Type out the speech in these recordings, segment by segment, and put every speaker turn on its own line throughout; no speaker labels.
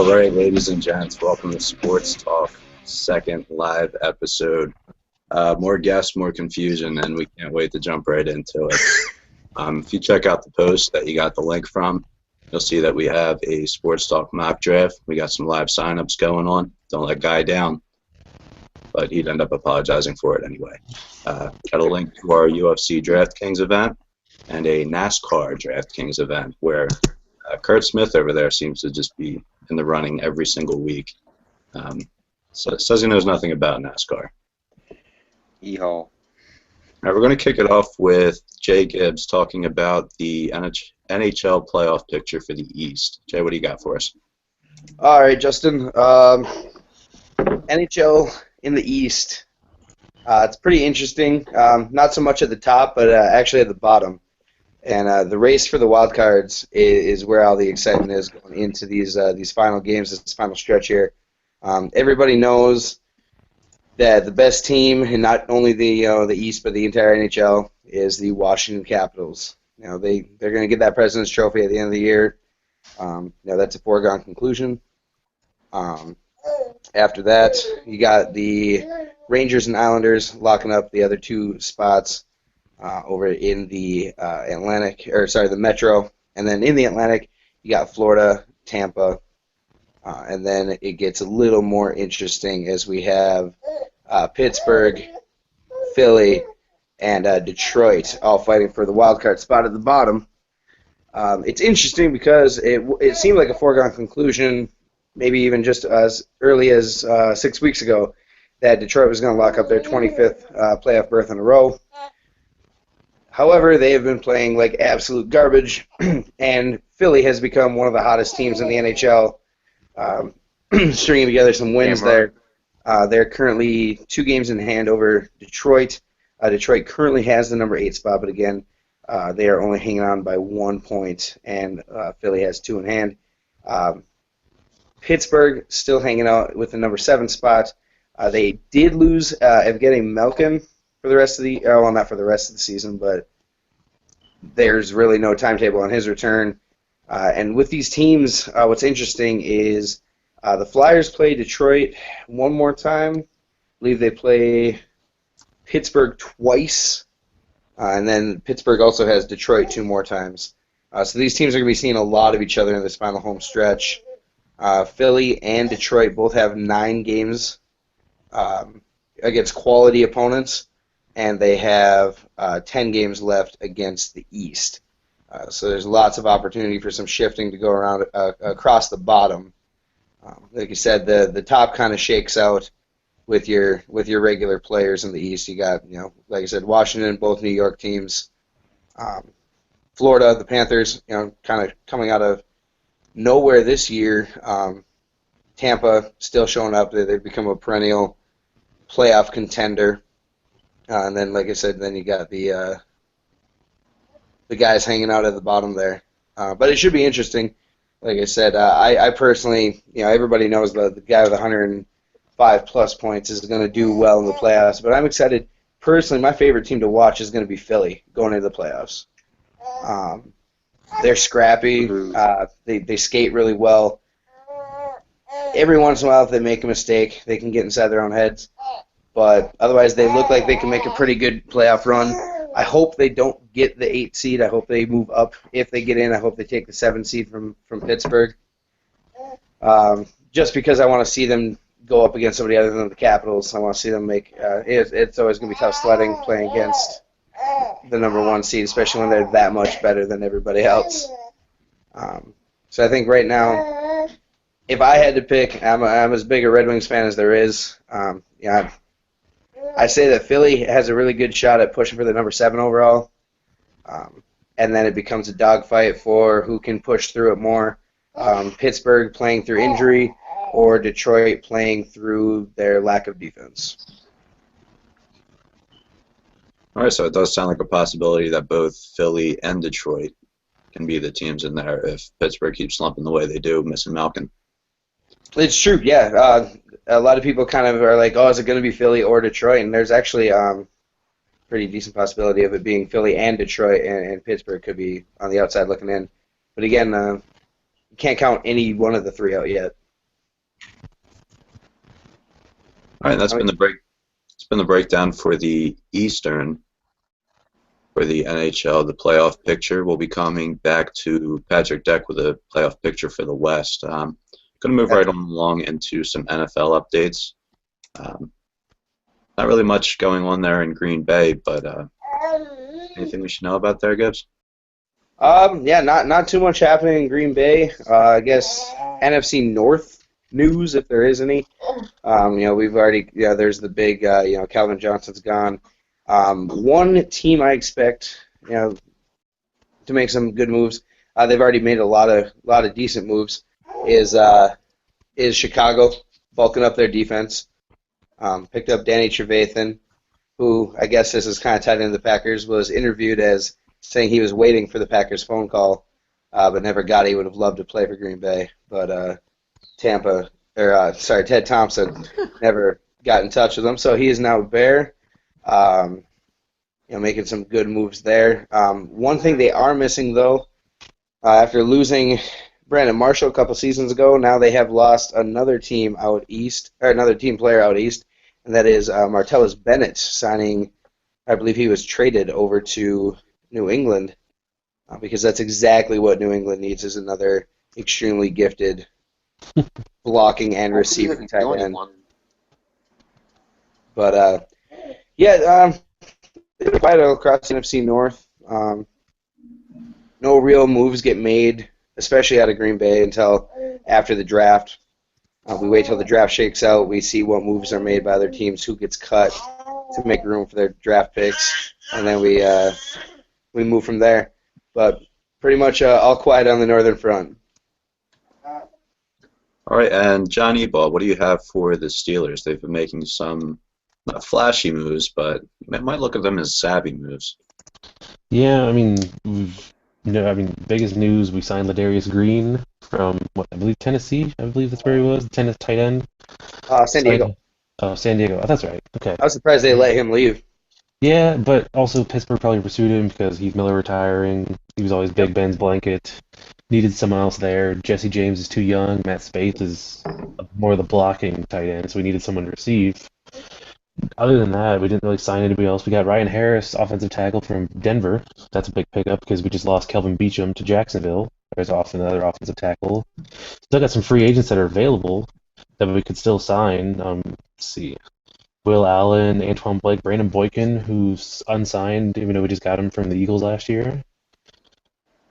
All right, ladies and gents, welcome to Sports Talk, second live episode. More guests, more confusion, and we can't wait to jump right into it. If you check out the post that you got the link from, you'll see that we have a Sports Talk mock draft. We got some live signups going on. Don't let Guy down, but he'd end up apologizing for it anyway. Got a link to our UFC DraftKings event and a NASCAR DraftKings event where Kurt Smith over there seems to just be in the running every single week. So says he knows nothing about NASCAR.
Yeehaw.
All right, we're going to kick it off with Jay Gibbs talking about the NHL playoff picture for the East. Jay, what do you got for us?
All right, Justin. NHL in the East. It's pretty interesting. Not so much at the top, but actually at the bottom. And the race for the wild cards is where all the excitement is going into these final games, this final stretch here. Everybody knows that the best team, and not only the East but the entire NHL, is the Washington Capitals. They're going to get that President's Trophy at the end of the year. That's a foregone conclusion. After that, you got the Rangers and Islanders locking up the other two spots over in the the Metro, and then in the Atlantic, you got Florida, Tampa, and then it gets a little more interesting as we have Pittsburgh, Philly, and Detroit all fighting for the wild card spot at the bottom. It's interesting because it seemed like a foregone conclusion, maybe even just as early as 6 weeks ago, that Detroit was going to lock up their 25th playoff berth in a row. However, they have been playing like absolute garbage, and Philly has become one of the hottest teams in the NHL, stringing together some wins there. They're currently 2 games in hand over Detroit. Detroit currently has the number 8 spot, but again, they are only hanging on by 1 point, and Philly has 2 in hand. Pittsburgh still hanging out with the number 7 spot. They did lose Evgeny Malkin for the rest of the not for the rest of the season, but there's really no timetable on his return. And with these teams, what's interesting is the Flyers play Detroit one more time. I believe they play Pittsburgh twice, and then Pittsburgh also has Detroit 2 more times. So these teams are going to be seeing a lot of each other in this final home stretch. Philly and Detroit both have 9 games against quality opponents, and they have 10 games left against the East. So there's lots of opportunity for some shifting to go around across the bottom. Like you said, the top kind of shakes out with your regular players in the East. You got, like I said, Washington, both New York teams. Florida, the Panthers, kind of coming out of nowhere this year. Tampa still showing up. They've become a perennial playoff contender. And then, like I said, then you got the guys hanging out at the bottom there. But it should be interesting. Like I said, I personally, everybody knows the guy with 105-plus points is going to do well in the playoffs. But I'm excited. Personally, my favorite team to watch is going to be Philly going into the playoffs. They're scrappy. They skate really well. Every once in a while, if they make a mistake, they can get inside their own heads. But otherwise, they look like they can make a pretty good playoff run. I hope they don't get the 8 seed. I hope they move up. If they get in, I hope they take the 7 seed from Pittsburgh. Just because I want to see them go up against somebody other than the Capitals. I want to see them make it's always going to be tough sledding playing against the number 1 seed, especially when they're that much better than everybody else. So I think right now, if I had to pick, I'm as big a Red Wings fan as there is. I say that Philly has a really good shot at pushing for the number 7 overall, and then it becomes a dogfight for who can push through it more. Pittsburgh playing through injury, or Detroit playing through their lack of defense.
All right, so it does sound like a possibility that both Philly and Detroit can be the teams in there if Pittsburgh keeps slumping the way they do, missing Malkin.
It's true, yeah. A lot of people kind of are like, oh, is it going to be Philly or Detroit? And there's actually pretty decent possibility of it being Philly and Detroit, and Pittsburgh could be on the outside looking in. But again, you can't count any one of the 3 out yet.
All right, that's been the break. It's been the breakdown for the Eastern, for the NHL. The playoff picture will be coming back to Patrick Deck with a playoff picture for the West. Going to move right on along into some NFL updates. Not really much going on there in Green Bay, but anything we should know about there, Gibbs?
Yeah, not too much happening in Green Bay. I guess NFC North news, if there is any. We've already, there's the big, Calvin Johnson's gone. One team I expect, to make some good moves. They've already made a lot of decent moves. Is Chicago bulking up their defense? Picked up Danny Trevathan, who I guess this is kind of tied into the Packers. Was interviewed as saying he was waiting for the Packers phone call, but never got it. He would have loved to play for Green Bay, but Ted Thompson never got in touch with him. So he is now a Bear, making some good moves there. One thing they are missing, though, after losing Brandon Marshall a couple seasons ago, now they have lost another team out east, or another team player out east, and that is Martellus Bennett signing. I believe he was traded over to New England, because that's exactly what New England needs, is another extremely gifted blocking and receiving tight end. But quiet across the NFC North. No real moves get made, especially out of Green Bay, until after the draft. We wait till the draft shakes out. We see what moves are made by other teams, who gets cut to make room for their draft picks, and then we move from there. But pretty much all quiet on the northern front.
All right, and John Eball, what do you have for the Steelers? They've been making some not flashy moves, but you might look at them as savvy moves.
Yeah, I mean, biggest news, we signed Ladarius Green from, I believe Tennessee. I believe that's where he was, Tennessee tight end.
San Diego.
Oh, San Diego. Oh, that's right. Okay.
I was surprised they let him leave.
Yeah, but also Pittsburgh probably pursued him because Heath Miller retiring. He was always Big Ben's blanket. Needed someone else there. Jesse James is too young. Matt Spaeth is more of the blocking tight end, so we needed someone to receive. Other than that, we didn't really sign anybody else. We got Ryan Harris, offensive tackle from Denver. That's a big pickup because we just lost Kelvin Beachum to Jacksonville. There's often another offensive tackle. Still got some free agents that are available that we could still sign. Let's see. Will Allen, Antoine Blake, Brandon Boykin, who's unsigned, even though we just got him from the Eagles last year.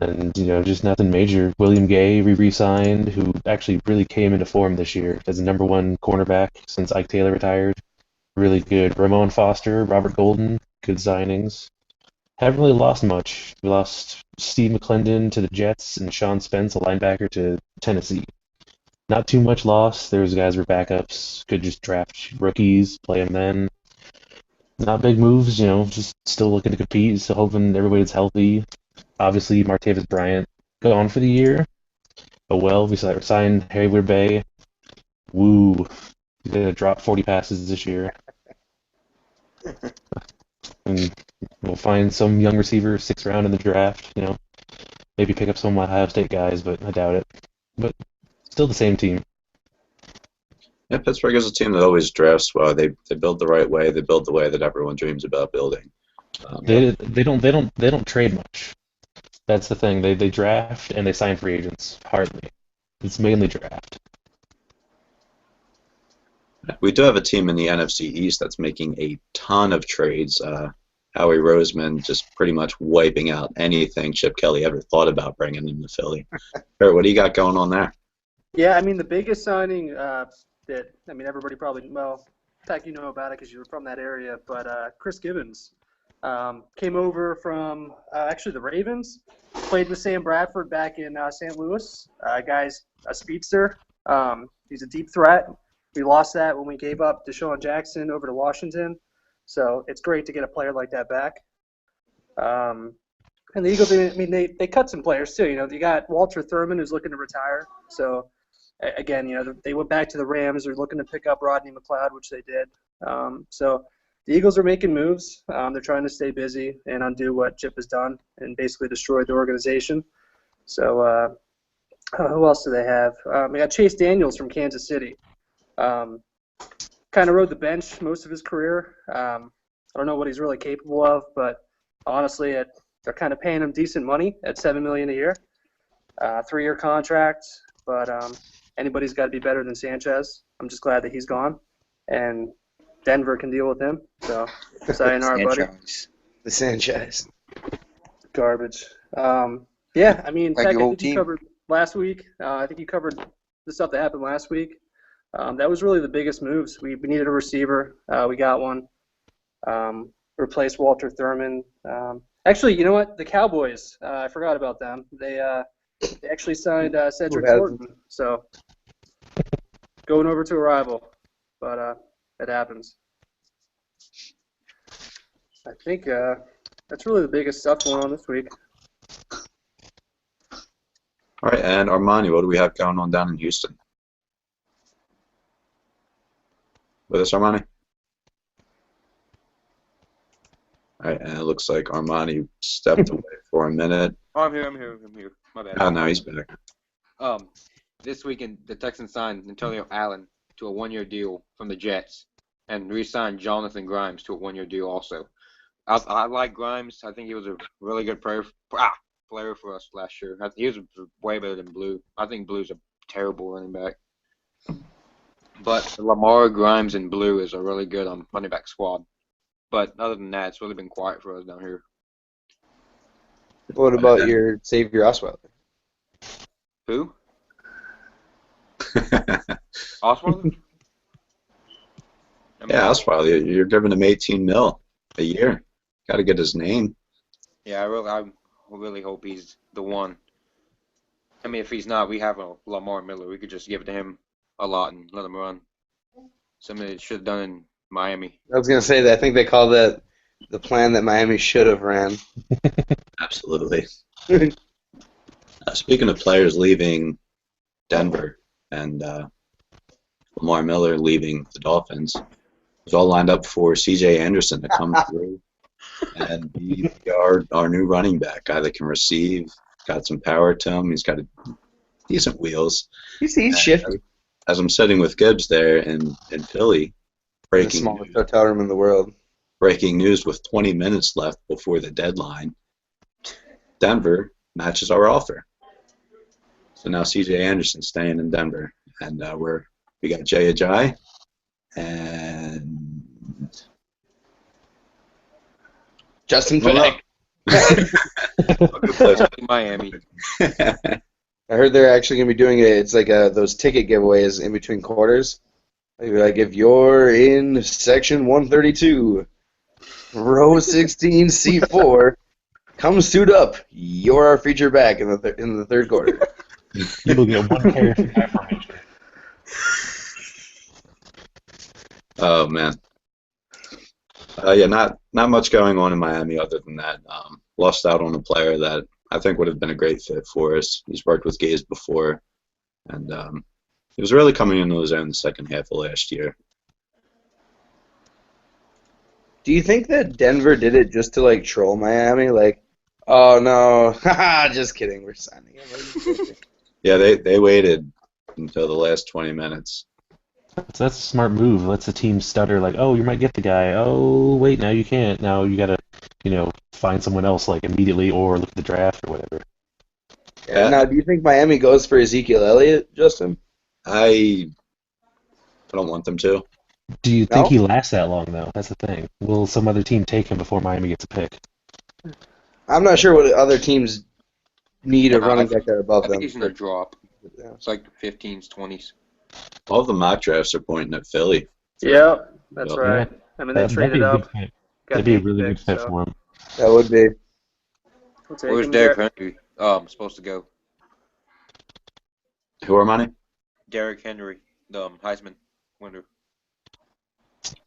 And, just nothing major. William Gay, we re-signed, who actually really came into form this year as the number one cornerback since Ike Taylor retired. Really good. Ramon Foster, Robert Golden, good signings. Haven't really lost much. We lost Steve McClendon to the Jets and Sean Spence, a linebacker, to Tennessee. Not too much loss. Those guys were backups. Could just draft rookies, play them then. Not big moves, just still looking to compete, still hoping everybody's healthy. Obviously, Martavis Bryant gone for the year. Oh well, we signed Hayward Bay. Woo. He's going to drop 40 passes this year. And we'll find some young receiver, 6th round in the draft, Maybe pick up some Ohio State guys, but I doubt it. But still the same team.
Yeah, Pittsburgh is a team that always drafts well. They build the right way. They build the way that everyone dreams about building.
They don't trade much. That's the thing. They draft and they sign free agents. Hardly. It's mainly draft.
We do have a team in the NFC East that's making a ton of trades. Howie Roseman just pretty much wiping out anything Chip Kelly ever thought about bringing into Philly. Kurt, what do you got going on there?
Yeah, the biggest signing everybody probably, well, in fact, you know about it because you were from that area, but Chris Gibbons came over from actually the Ravens, played with Sam Bradford back in St. Louis. Guy's a speedster. He's a deep threat. We lost that when we gave up Deshaun Jackson over to Washington. So it's great to get a player like that back. And the Eagles, they cut some players too. You got Walter Thurman who's looking to retire. So again, they went back to the Rams. They're looking to pick up Rodney McLeod, which they did. So the Eagles are making moves. They're trying to stay busy and undo what Chip has done and basically destroyed the organization. So who else do they have? We got Chase Daniels from Kansas City. kind of rode the bench most of his career. I don't know what he's really capable of, but honestly, they're kind of paying him decent money at $7 million a year, 3-year contract. But anybody's got to be better than Sanchez. I'm just glad that he's gone, and Denver can deal with him. So, sayonara, buddy.
The Sanchez.
Garbage. Yeah, I mean,
Like
Tech,
your
I
whole
think you
team.
covered last week. I think you covered the stuff that happened last week. That was really the biggest moves. We needed a receiver. We got one. Replaced Walter Thurman. Actually, you know what? The Cowboys. I forgot about them. They actually signed Cedric
Who
Thornton. So going over to a rival, but it happens. I think that's really the biggest stuff going on this week.
All right, and Armani, what do we have going on down in Houston? With us, Armani? All right, and it looks like Armani stepped away for a minute.
Oh, I'm here. My bad.
Oh, no, he's back.
This weekend, the Texans signed Antonio Allen to a 1-year deal from the Jets and re-signed Jonathan Grimes to a 1-year deal also. I like Grimes. I think he was a really good player for us last year. He was way better than Blue. I think Blue's a terrible running back. But Lamar, Grimes, and Blue is a really good running back squad. But other than that, it's really been quiet for us down here.
What about your Xavier Osweiler?
Who? Osweiler?
Yeah, Osweiler, you're giving him $18 million a year. Got to get his name.
Yeah, I really hope he's the one. I mean, if he's not, we have a Lamar Miller. We could just give it to him a lot and let him run. Something they should have done in Miami.
I was going to say that I think they call that the plan that Miami should have ran.
Absolutely. Speaking of players leaving Denver and Lamar Miller leaving the Dolphins, it was all lined up for C.J. Anderson to come through and be our new running back, guy that can receive, got some power to him. He's got decent wheels.
He's shifty.
As I'm sitting with Gibbs there in Philly,
The smallest hotel room in the world.
breaking news with 20 minutes left before the deadline, Denver matches our offer. So now C.J. Anderson's staying in Denver, and we got Jay Ajayi and
Justin Finney.
Miami.
I heard they're actually going to be doing it. It's like those ticket giveaways in between quarters. Like if you're in section 132, row 16, seat 4, come suit up. You're our feature back in the third quarter.
You will get one character affirmation.
Oh man. Yeah, not much going on in Miami other than that. Lost out on a player that I think would have been a great fit for us. He's worked with Gaze before, and he was really coming into his own the second half of last year.
Do you think that Denver did it just to like troll Miami? Like, oh no, haha, just kidding, we're signing him.
Yeah, they waited until the last 20 minutes.
So that's a smart move. Lets the team stutter like, oh, you might get the guy. Oh, wait, now you can't. Now you gotta, find someone else like immediately or look at the draft or whatever.
Yeah. Now, do you think Miami goes for Ezekiel Elliott, Justin?
I don't want them to.
Do you think he lasts that long though? That's the thing. Will some other team take him before Miami gets a pick?
I'm not sure what other teams need a running back that are above
I
them.
think he's going to drop.
Yeah.
It's like 15s, 20s.
All the mock drafts are pointing at Philly.
Yeah, that's
Yeah.
right. I mean, they
That'd
traded
be a
up.
good fit.
got
That'd be a
the
really good
pick,
fit
so
for him.
That would be.
we'll take
Where's
him.
Derrick Henry supposed to go?
Who are money?
Derrick Henry, the Heisman winner.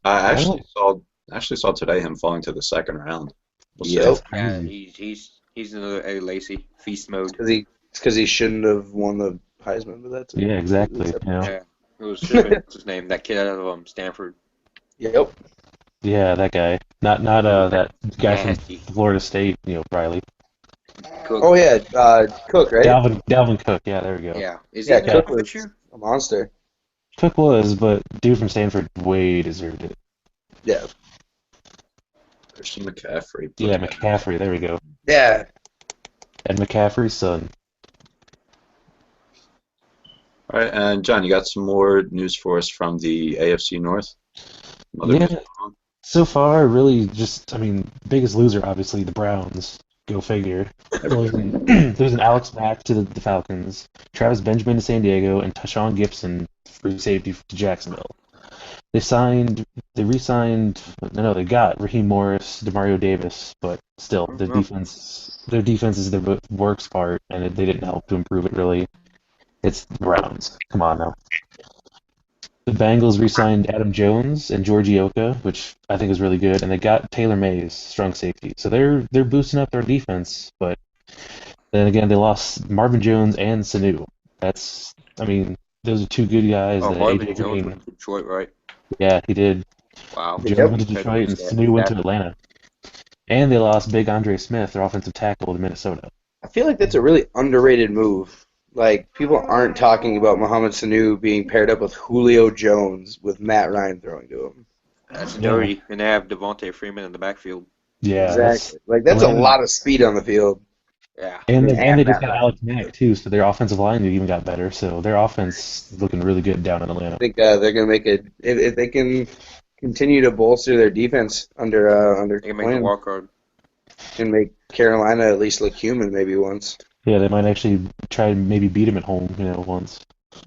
I actually saw today him falling to the second round. We'll see.
Yep.
Yeah,
Crazy.
he's another A Lacy feast mode.
Because he shouldn't have won the Heisman, but that's
Yeah, exactly. Yeah.
Yeah, it was what's his name? That kid out of Stanford.
Yep.
Yeah, that guy. Not that guy
Nasty.
from Florida State, Riley.
Cook.
Oh yeah, Cook, right?
Dalvin Cook. Yeah, there we go.
Yeah, is
Yeah,
he
Cook
this
was
year?
a monster.
Cook was, but dude from Stanford way deserved it.
Yeah.
Christian McCaffrey.
Yeah, McCaffrey. There we go.
Yeah.
And McCaffrey's son.
All right, and John, you got some more news for us from the AFC North? Other news
Yeah.
going on?
So far, really just, I mean, biggest loser, obviously, the Browns. Go figure. There's an Alex Mack to the Falcons, Travis Benjamin to San Diego, and Tashawn Gibson, free safety to Jacksonville. They re-signed, no, they got Raheem Morris, Demario Davis, but still, their defense is the worst part, and they didn't help to improve it, really. It's the Browns. Come on now. The Bengals re-signed Adam Jones and Georgie Oka, which I think is really good, and they got Taylor Mays, strong safety. So they're boosting up their defense, but then again they lost Marvin Jones and Sanu. I mean, those are two good guys.
Oh,
That
Marvin
AJ
Jones
Green,
went to Detroit, right?
yeah, he did.
Wow.
Jones went to Detroit and Sanu went to Atlanta. And they lost Big Andre Smith, their offensive tackle, to Minnesota.
I feel like that's a really underrated move. Like, people aren't talking about Mohamed Sanu being paired up with Julio Jones with Matt Ryan throwing to him.
That's dirty. And they have Devontae Freeman in the backfield.
Yeah,
Exactly. That's a lot of speed on the field.
Yeah.
And they just
Matt
got
Ryan.
Alex Mack too, so their offensive line even got better. So their offense is looking really good down in Atlanta.
I think they're going to make it if they can continue to bolster their defense under
They can make the
Quinn,
wild card.
and make Carolina at least look human maybe once,
Yeah, they might actually try and maybe beat him at home, once.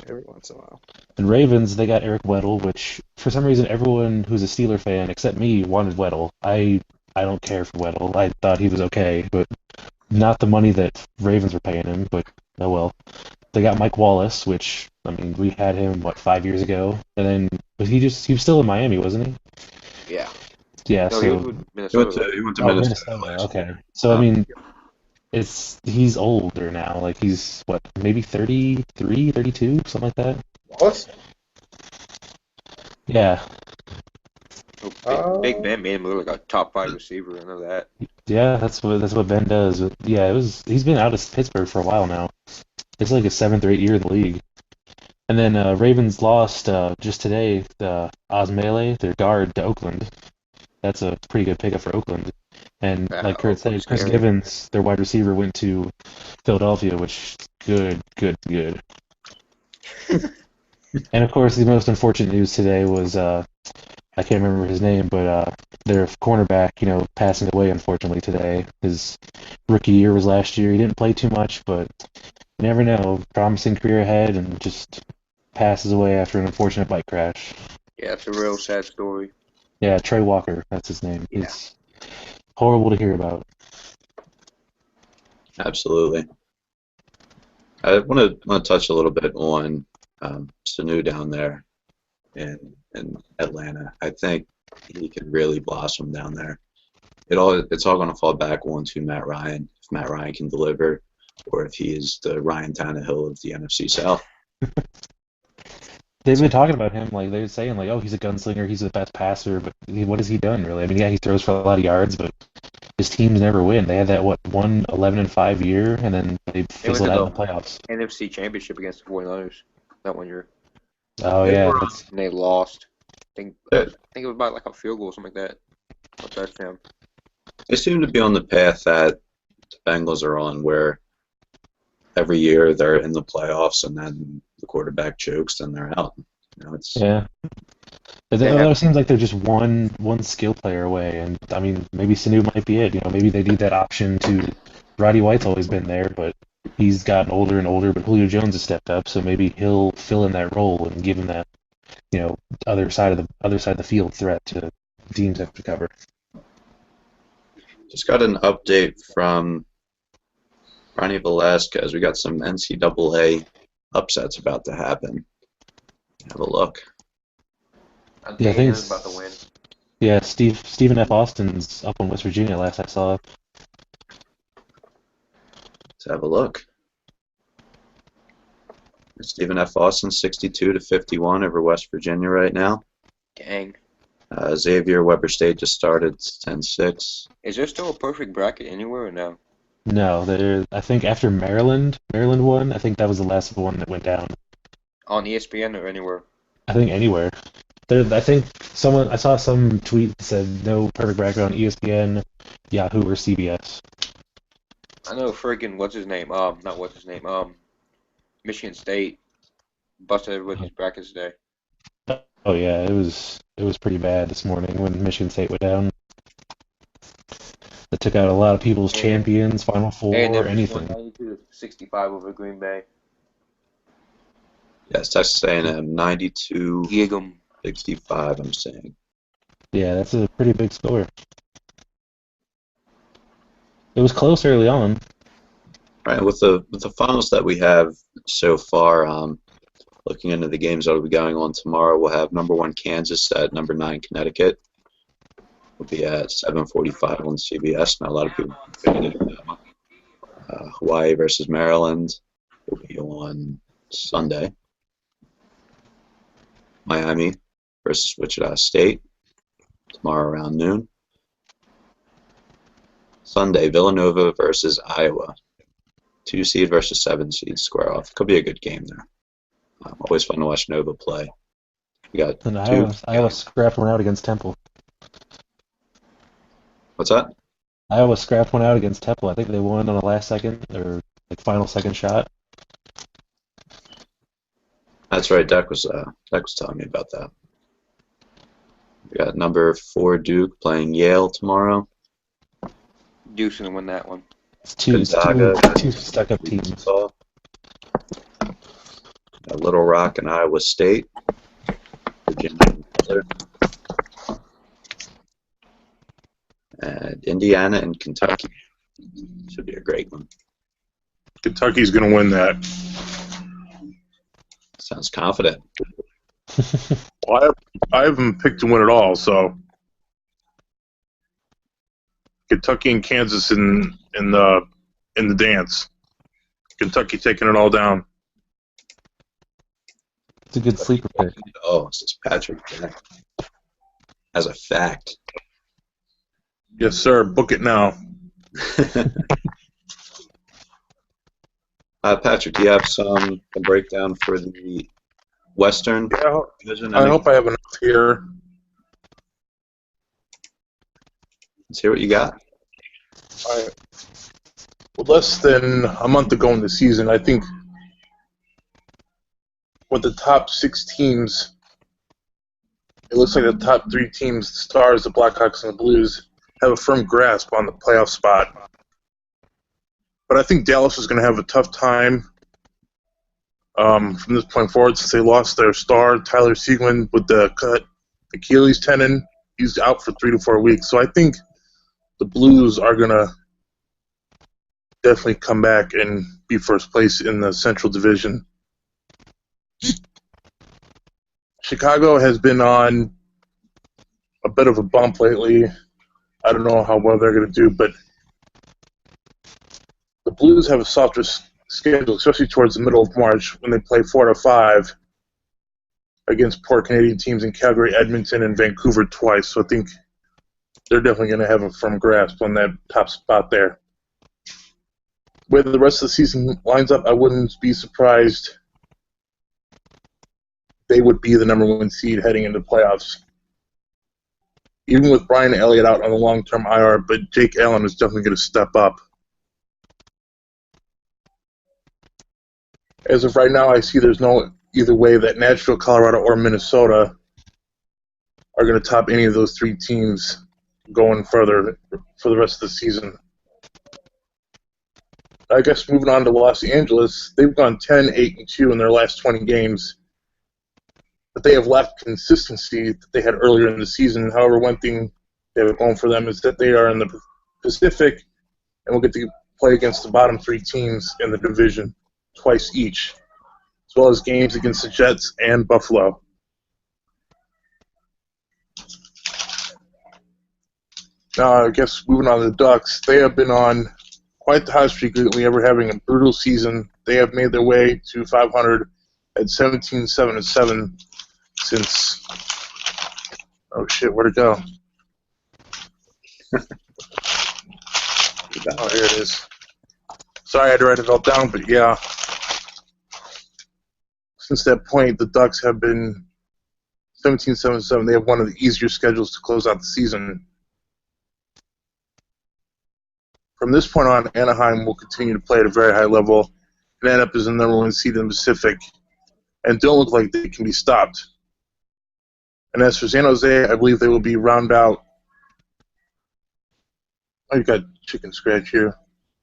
every once in a while.
And Ravens, they got Eric Weddle, which for some reason everyone who's a Steeler fan except me wanted Weddle. I don't care for Weddle. I thought he was okay, but not the money that Ravens were paying him. But oh well. They got Mike Wallace, which I mean we had him 5 years ago, and then but he was still in Miami, wasn't he?
Yeah.
Yeah.
No,
so
he was with Minnesota.
He went to
oh,
Minnesota.
Minnesota. Okay. So I mean, he's older now. Like he's maybe 33, 32, something like that.
Wallace?
Yeah.
Big Ben made him look like a top 5 receiver. I know that.
Yeah, that's what Ben does. But yeah, he's been out of Pittsburgh for a while now. It's like his 7th or 8th year in the league. And then Ravens lost just today Osmele, their guard, to Oakland. That's a pretty good pickup for Oakland. And
Yeah,
like Kurt said,
Oakland's
Chris
scary.
Givens, their wide receiver, went to Philadelphia, which good. And of course, the most unfortunate news today was I can't remember his name, but their cornerback, passing away unfortunately today. His rookie year was last year. He didn't play too much, but you never know. Promising career ahead, and just passes away after an unfortunate bike crash.
Yeah, it's a real sad story.
Yeah, Trey Walker, that's his name.
Yeah.
It's horrible to hear about.
Absolutely. I want to touch a little bit on Sanu down there in Atlanta. I think he can really blossom down there. It's all going to fall back onto Matt Ryan. If Matt Ryan can deliver, or if he is the Ryan Tannehill of the NFC South.
They've been talking about him, like they're saying, like, oh, he's a gunslinger, he's the best passer, but what has he done really? I mean, yeah, he throws for a lot of yards, but his teams never win. They had that 11-5 year, and then they fizzled out in the playoffs.
NFC Championship against the 49ers that one year.
Oh yeah,
And they lost. I think it was about like a field goal or something like that. A touchdown.
They seem to be on the path that the Bengals are on, where every year they're in the playoffs and then the quarterback chokes and they're out. It's
yeah. But it seems like they're just one skill player away, and I mean, maybe Sanu might be it. Maybe they need that option to. Roddy White's always been there, but he's gotten older and older. But Julio Jones has stepped up, so maybe he'll fill in that role and give him that, other side of the field threat to teams have to cover.
just got an update from Ronnie Velasquez. We got some NCAA upsets about to happen. Have a look.
Yeah, I think
it's about to win.
Yeah, Stephen F. Austin's up on West Virginia last I saw.
Let's have a look. Stephen F. Austin, 62-51 over West Virginia right now.
Dang.
Xavier Weber State just started 10-6.
Is there still a perfect bracket anywhere or no?
No, I think after Maryland won, I think that was the last one that went down.
On ESPN or anywhere?
I think anywhere. I think I saw some tweet that said no perfect bracket on ESPN, Yahoo, or CBS.
I know freaking what's his name? Not what's his name. Michigan State busted everybody's brackets today.
Oh yeah, it was pretty bad this morning when Michigan State went down. It took out a lot of people's champions, Final Four,
And
or anything.
92-65 over Green Bay.
Yes, Texas A&M 92
Gig 'em.
65. I'm saying.
Yeah, that's a pretty big score. It was close early on.
Right, with the finals that we have so far, looking into the games that will be going on tomorrow, we'll have number 1 Kansas at number 9 Connecticut. Will be at 7:45 on CBS. Now a lot of people figured that one. Hawaii versus Maryland will be on Sunday. Miami versus Wichita State tomorrow around noon. Sunday, Villanova versus Iowa. 2 seed versus 7 seed square off. Could be a good game there. Always fun to watch Nova play. We got
And Iowa scrapped one out against Temple.
What's that?
Iowa scrapped one out against Temple. I think they won on the last second or final second shot.
That's right. Deck was telling me about that. We got number 4 Duke playing Yale tomorrow.
Duke's gonna win that one.
It's two stuck-up teams.
Utah. Little Rock and Iowa State. Virginia and Indiana and Kentucky. Should be a great one.
Kentucky's going to win that.
Sounds confident.
Well, I haven't picked to win at all, so Kentucky and Kansas in the dance. Kentucky taking it all down.
It's a good sleeper pick.
Oh, this is Patrick. As a fact.
Yes, sir. Book it now.
Patrick, do you have some breakdown for the Western division?
I hope I have enough here.
Let's hear what you got.
With less than a month to go in the season, I think with the top 6 teams, it looks like the top 3 teams, the Stars, the Blackhawks, and the Blues, have a firm grasp on the playoff spot. But I think Dallas is going to have a tough time from this point forward since they lost their star, Tyler Seguin, with the cut Achilles tendon. He's out for 3 to 4 weeks. So I think the Blues are going to definitely come back and be first place in the Central Division. Chicago has been on a bit of a bump lately. I don't know how well they're going to do, but the Blues have a softer schedule, especially towards the middle of March when they play 4 to 5 against poor Canadian teams in Calgary, Edmonton, and Vancouver twice. So I think they're definitely going to have a firm grasp on that top spot there. Where the rest of the season lines up, I wouldn't be surprised they would be the number 1 seed heading into the playoffs. Even with Brian Elliott out on the long-term IR, but Jake Allen is definitely going to step up. As of right now, I see there's no either way that Nashville, Colorado, or Minnesota are going to top any of those 3 teams going further for the rest of the season. I guess moving on to Los Angeles, they've gone 10-8-2 in their last 20 games. But they have lacked consistency that they had earlier in the season. However, one thing they have going for them is that they are in the Pacific and will get to play against the bottom 3 teams in the division twice each, as well as games against the Jets and Buffalo. Now, I guess moving on to the Ducks, they have been on quite the hot streak lately, ever having a brutal season. They have made their way to 500 at 17-7-7 since. Oh shit! Where'd it go? Oh, here it is. Sorry, I had to write it all down, but yeah. Since that point, the Ducks have been 17-7-7. They have one of the easier schedules to close out the season. From this point on, Anaheim will continue to play at a very high level and end up as the number 1 seed in the Pacific and don't look like they can be stopped. And as for San Jose, I believe they will be round out. Oh, you got chicken scratch here.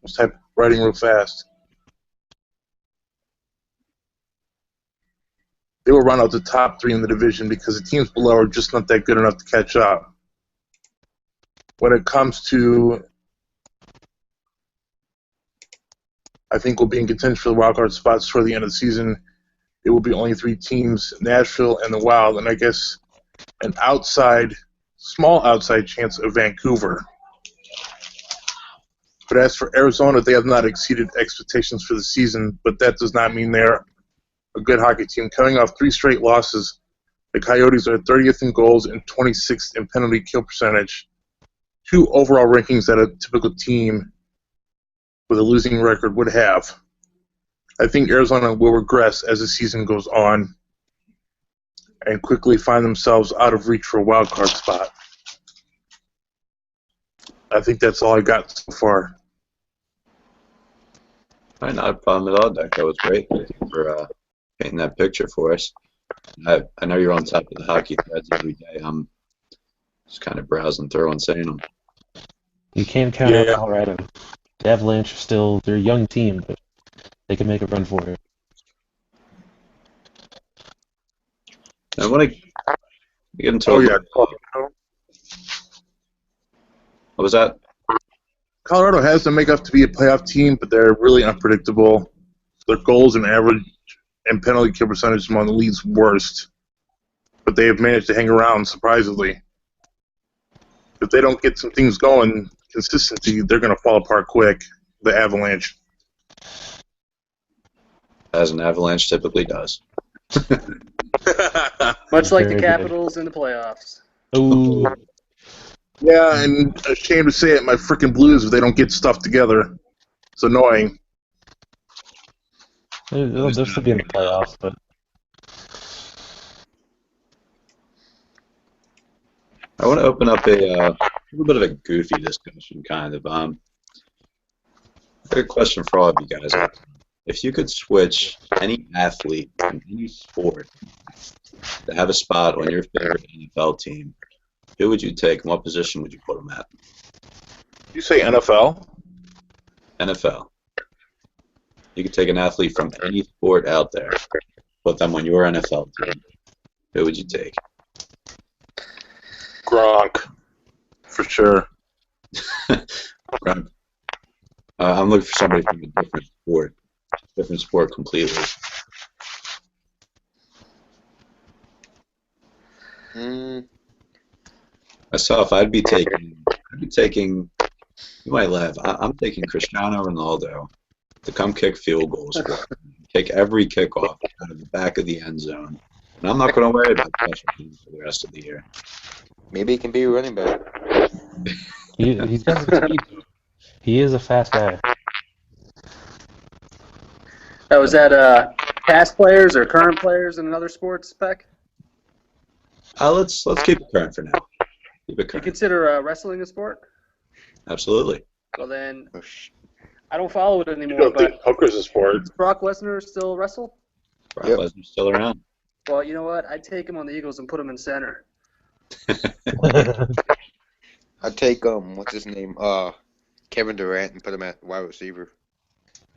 Let's type writing real fast. They will round out the top 3 in the division because the teams below are just not that good enough to catch up. When it comes to, I think we'll be in contention for the wildcard spots toward the end of the season. It will be only 3 teams, Nashville and the Wild, and I guess an small outside chance of Vancouver. But as for Arizona, they have not exceeded expectations for the season, but that does not mean they're a good hockey team. Coming off 3 straight losses, the Coyotes are 30th in goals and 26th in penalty kill percentage, 2 overall rankings that a typical team with a losing record would have. I think Arizona will regress as the season goes on and quickly find themselves out of reach for a wild card spot. I think that's all I got so far.
All right, not a problem at all, Deck. That was great. Thank you for painting that picture for us. I know you're on top of the hockey threads every day. I'm just kind of browsing through and saying them.
You can't count out Colorado. The Avalanche are still, they're a young team, but they can make a run for it.
I want to get into
Colorado.
What was that?
Colorado has to make up to be a playoff team, but they're really unpredictable. Their goals and average and penalty kill percentage is among the league's worst, but they have managed to hang around surprisingly. If they don't get some things going, consistency, they're going to fall apart quick, the Avalanche.
As an Avalanche typically does.
Much like
Very
the
good.
Capitals in the playoffs.
Ooh.
Yeah, and ashamed to say it, my freaking Blues, if they don't get stuff together. It's annoying.
They'll still be in the playoffs, but
I want to open up a little bit of a goofy discussion, kind of. I got a question for all of you guys. If you could switch any athlete in any sport to have a spot on your favorite NFL team, who would you take and what position would you put them at?
You say NFL?
NFL. You could take an athlete from any sport out there, put them on your NFL team. Who would you take?
Gronk, for sure.
Right. I'm looking for somebody from a different sport completely. Myself, I'd be taking. You might laugh. I'm taking Cristiano Ronaldo to come kick field goals, kick every kickoff out of the back of the end zone, and I'm not going to worry about special teams for the rest of the year.
Maybe he can be a running back.
he's got some speed. He is a fast guy.
Oh, is that past players or current players in another sports spec?
Let's keep it current for now. Keep it
You
current.
consider wrestling a sport?
Absolutely.
Well then, I don't follow it
You
anymore.
don't
But
think poker's a sport?
does Brock Lesnar still wrestle?
Brock Lesnar's still around.
Well, you know what? I'd take him on the Eagles and put him in center.
I'd take what's his name? Kevin Durant and put him at wide receiver.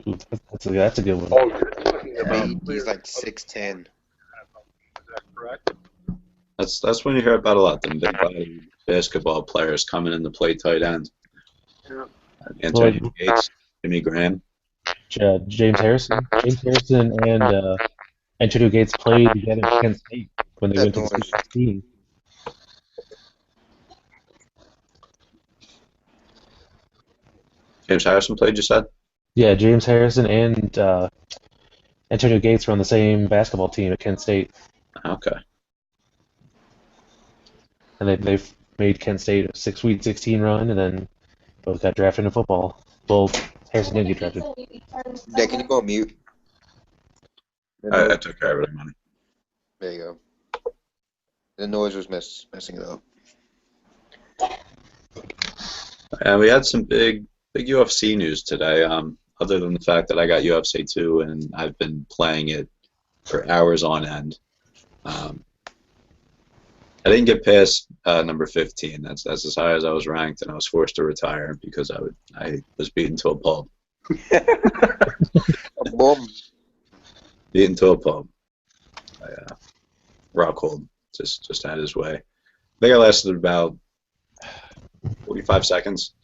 Ooh, that's a good one.
Oh, you're talking about
He's like 6'10".
Is that correct?
That's when you hear about a lot of them big body basketball players coming in to play tight end.
Yeah.
Antonio Gates, Jimmy Graham.
James Harrison and Antonio Gates played together at Kent State when they went to the Sweet 16.
James Harrison played, you said?
Yeah, James Harrison and Antonio Gates were on the same basketball team at Kent State,
Okay.
and they've made Kent State a Sweet 16 run, and then both got drafted into football. Well, Harrison didn't get drafted.
Dad, can you go on mute?
I took care of the money.
There you go. The noise was messing it up.
And we had some big UFC news today. Other than the fact that I got UFC 2 and I've been playing it for hours on end. I didn't get past number 15. That's as high as I was ranked, and I was forced to retire because I was beaten to a pulp.
Boom.
Beaten to a pulp. Rockhold just had his way. I think I lasted about 45 seconds.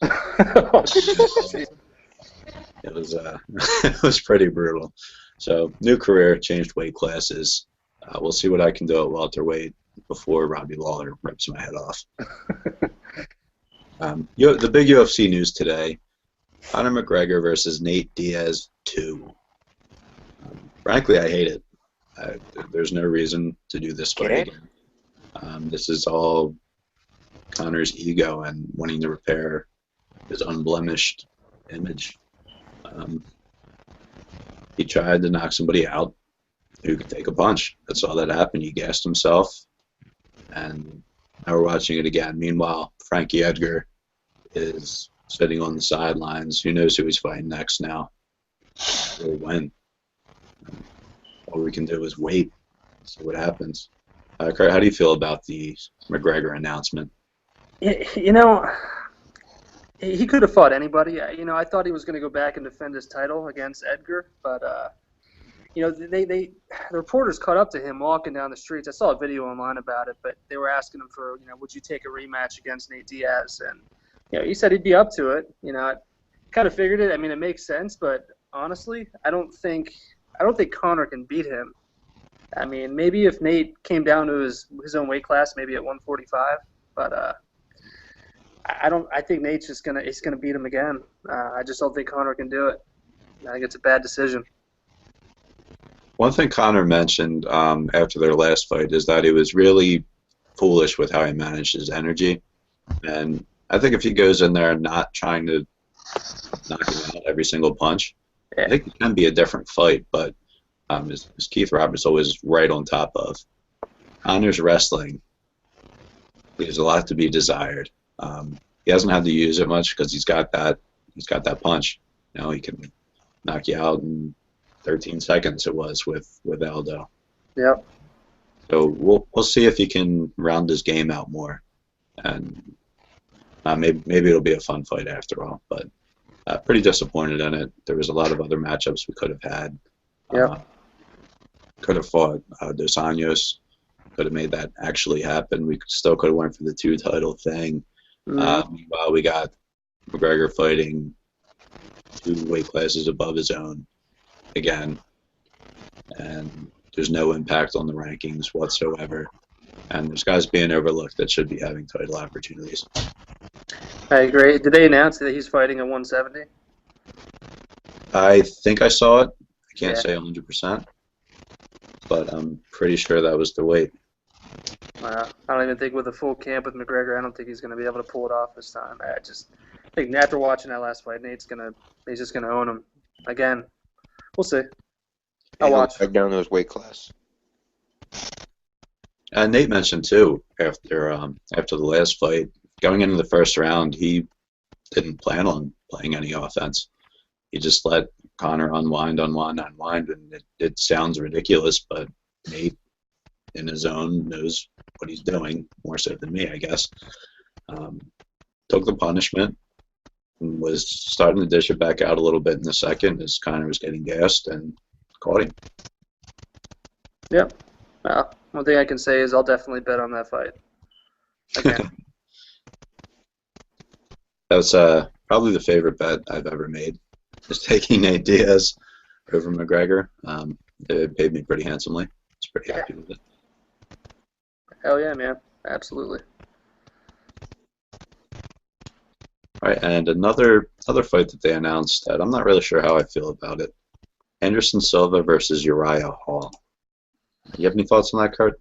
It was it was pretty brutal. So new career, changed weight classes. We'll see what I can do at welterweight before Robbie Lawler rips my head off. The big UFC news today: Conor McGregor versus Nate Diaz 2. Frankly, I hate it. There's no reason to do this fight again. This is all Conor's ego and wanting to repair his unblemished image. He tried to knock somebody out who could take a punch. That's all that happened. He gassed himself, and now we're watching it again. Meanwhile, Frankie Edgar is sitting on the sidelines. Who knows who he's fighting next now or when? All we can do is wait, see what happens. Kurt, how do you feel about the McGregor announcement?
You know, he could have fought anybody. You know, I thought he was going to go back and defend his title against Edgar, but you know, the reporters caught up to him walking down the streets. I saw a video online about it, but they were asking him for, you know, would you take a rematch against Nate Diaz? And you know, he said he'd be up to it. You know, I kind of figured it. I mean, it makes sense, but honestly, I don't think Conor can beat him. I mean, maybe if Nate came down to his own weight class, maybe at 145, but I think Nate's just gonna beat him again. I just don't think Conor can do it. I think it's a bad decision.
One thing Conor mentioned after their last fight is that he was really foolish with how he managed his energy, and I think if he goes in there not trying to knock him out every single punch, I think it can be a different fight. But as Keith Roberts always right on top of, Conor's wrestling leaves a lot to be desired. He hasn't had to use it much because he's got that punch. You know, he can knock you out in 13 seconds. It was with Aldo.
Yep.
So we'll see if he can round his game out more, and maybe it'll be a fun fight after all. But pretty disappointed in it. There was a lot of other matchups we could have had.
Yep.
Could have fought Dos Anjos. Could have made that actually happen. We still could have went for the 2 title thing. Meanwhile, we got McGregor fighting 2 weight classes above his own again, and there's no impact on the rankings whatsoever. And there's guys being overlooked that should be having title opportunities.
I agree. Did they announce that he's fighting at 170?
I think I saw it. I can't say 100%, but I'm pretty sure that was the weight.
I don't even think with a full camp with McGregor, I don't think he's going to be able to pull it off this time. I just think after watching that last fight, he's just going to own him again. We'll see. I'll watch.
Back down to his weight class.
And Nate mentioned too after the last fight, going into the first round, he didn't plan on playing any offense. He just let Conor unwind, and it sounds ridiculous, but Nate, in his own, knows what he's doing, more so than me, I guess. Took the punishment and was starting to dish it back out a little bit in the second as Conor was getting gassed and caught him.
Yep. Well, one thing I can say is I'll definitely bet on that fight. Again.
That was probably the favorite bet I've ever made, is taking Nate Diaz over McGregor. It paid me pretty handsomely. I was pretty happy with it.
Hell yeah, man. Absolutely.
All right, and another fight that they announced that I'm not really sure how I feel about it. Anderson Silva versus Uriah Hall. You have any thoughts on that, Kurt?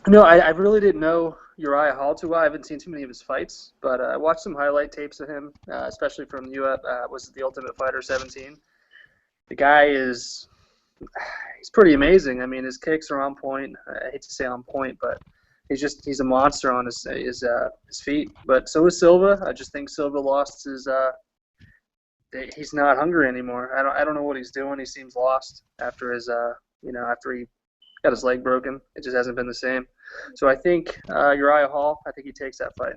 No, I really didn't know Uriah Hall too well. I haven't seen too many of his fights, but I watched some highlight tapes of him, especially from the Ultimate Fighter 17. The guy he's pretty amazing. I mean, his kicks are on point. I hate to say on point, but he's a monster on his feet. But so is Silva. I just think Silva lost his. He's not hungry anymore. I don't know what he's doing. He seems lost after his after he got his leg broken. It just hasn't been the same. So I think Uriah Hall. I think he takes that fight.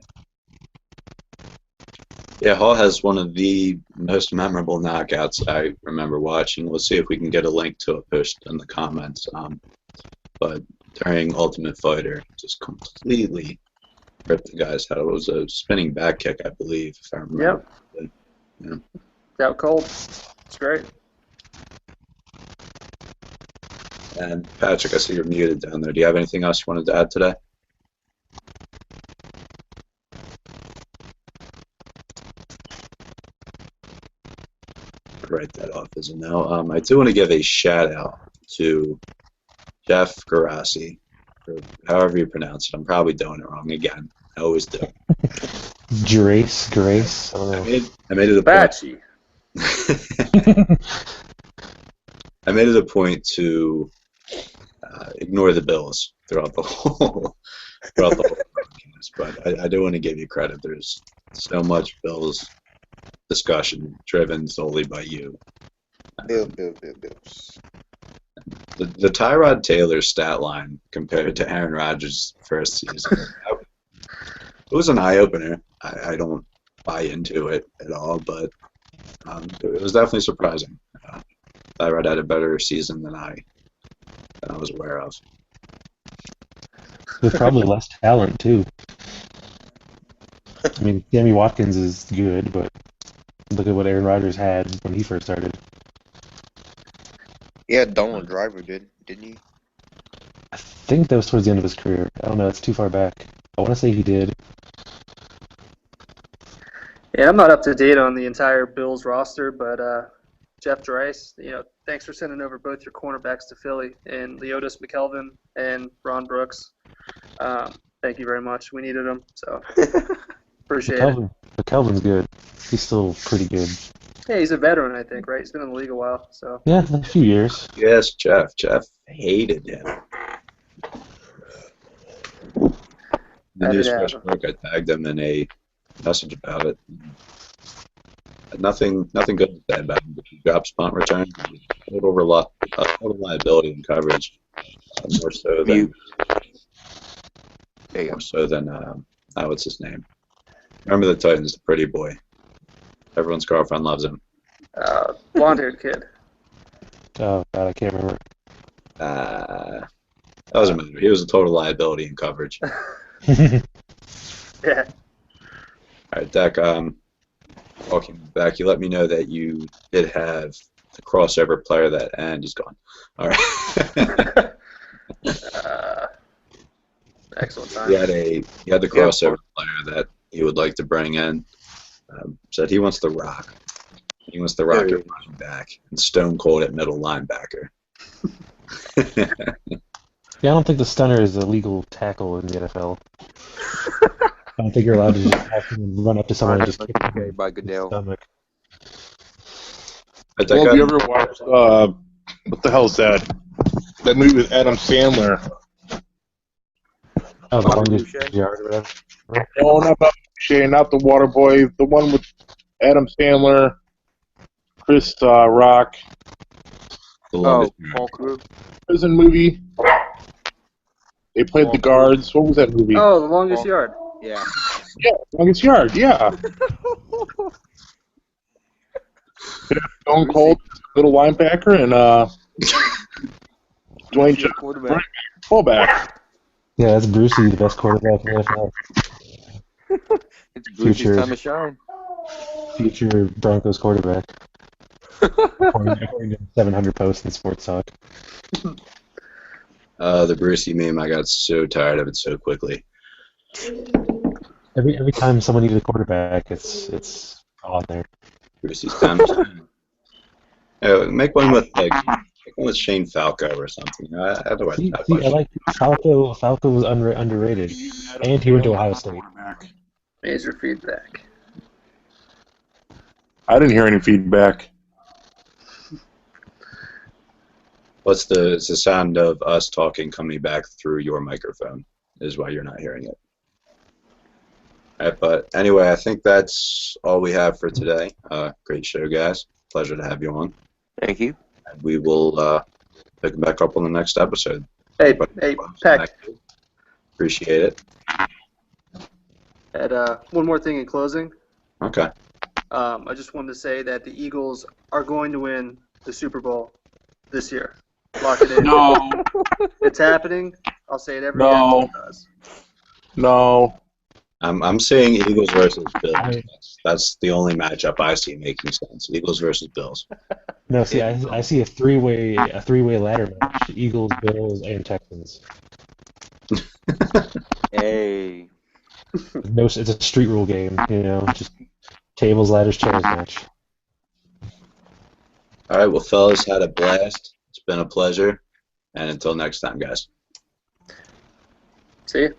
Yeah, Hall has one of the most memorable knockouts I remember watching. Let's see if we can get a link to it post in the comments. But during Ultimate Fighter, just completely ripped the guy's head. It was a spinning back kick, I believe, if I remember.
Yep.
Yeah.
Out cold. It's great.
And Patrick, I see you're muted down there. Do you have anything else you wanted to add today? Write that off as a no. I do want to give a shout out to Jeff Garassi, or however you pronounce it. I'm probably doing it wrong again. I always do.
Grace. I don't know.
I made it a
Batchy.
I made it a point to ignore the Bills throughout the whole broadcast, but I do want to give you credit. There's so much Bills discussion driven solely by you.
Bills.
The Tyrod Taylor stat line compared to Aaron Rodgers' first season, it was an eye-opener. I don't buy into it at all, but it was definitely surprising. Tyrod had a better season than I was aware of.
With probably less talent, too. I mean, Sammy Watkins is good, but look at what Aaron Rodgers had when he first started.
Yeah, Donald Driver didn't he?
I think that was towards the end of his career. I don't know, it's too far back. I want to say he did.
Yeah, I'm not up to date on the entire Bills roster, but Jeff Dreiss, thanks for sending over both your cornerbacks to Philly, and Leotis McKelvin and Ron Brooks. Thank you very much. We needed them, so appreciate it.
McKelvin's good. He's still pretty good.
Yeah, he's a veteran, I think, right? He's been in the league a while, so.
Yeah, a few years.
Yes, Jeff. Jeff hated him. The news press broke. I tagged him in a message about it. Nothing good to say about him. He drops punt return. Total liability in coverage. More so than what's his name? Remember the Titans, the pretty boy. Everyone's girlfriend loves him.
Blonde-haired kid.
Oh God, I can't remember.
That doesn't matter. He was a total liability in coverage.
Yeah.
All right, Dak. Walking back, you let me know that you did have the crossover player that, and he's gone. All right.
Excellent time.
He had the crossover player that he would like to bring in. Said he wants the Rock. He wants the Rock at running back and Stone Cold at middle linebacker.
Yeah, I don't think the stunner is a legal tackle in the NFL. I don't think you're allowed to just have him run up to someone and just kick him
by
in the
Goodell.
stomach.
Well, have you ever watched, what the hell's that? That movie with Adam Sandler.
Oh, the longest yard or whatever.
No, not about Shea, not the Water Boy. The one with Adam Sandler, Chris Rock.
Oh, Paul Crew.
Prison movie. They played the guards. What was that movie?
Oh, The Longest Yard.
Yeah.
Yeah, Longest Yard. Yeah. Stone Cold, little linebacker, and Dwayne Johnson, fullback.
Yeah, that's Brucey, the best quarterback in the NFL.
It's Brucey's time to shine.
Future Broncos quarterback. according to 700 posts in Sports Talk.
The Brucey meme, I got so tired of it so quickly.
Every time someone needed a quarterback, it's on there.
Brucey's time to shine. Make one with Shane Falco or something. I
like Falco. Falco was underrated, and he went to Ohio State.
Major feedback.
I didn't hear any feedback.
What's the sound of us talking coming back through your microphone? is why you're not hearing it. All right, but anyway, I think that's all we have for today. Great show, guys. Pleasure to have you on.
Thank you.
And we will pick it back up on the next episode.
Hey,
Everybody,
Peck.
appreciate it.
And one more thing in closing.
Okay.
I just wanted to say that the Eagles are going to win the Super Bowl this year. Lock it in.
No,
It's happening. I'll say it every
No.
year.
no.
I'm saying Eagles versus Bills.
I-
That's the only matchup I see making sense. Eagles versus Bills.
No, see, I see a three-way ladder match: Eagles, Bills, and Texans.
Hey.
No, it's a street rule game, just tables, ladders, chairs match.
All right, well, fellas, had a blast. It's been a pleasure. And until next time, guys.
See you.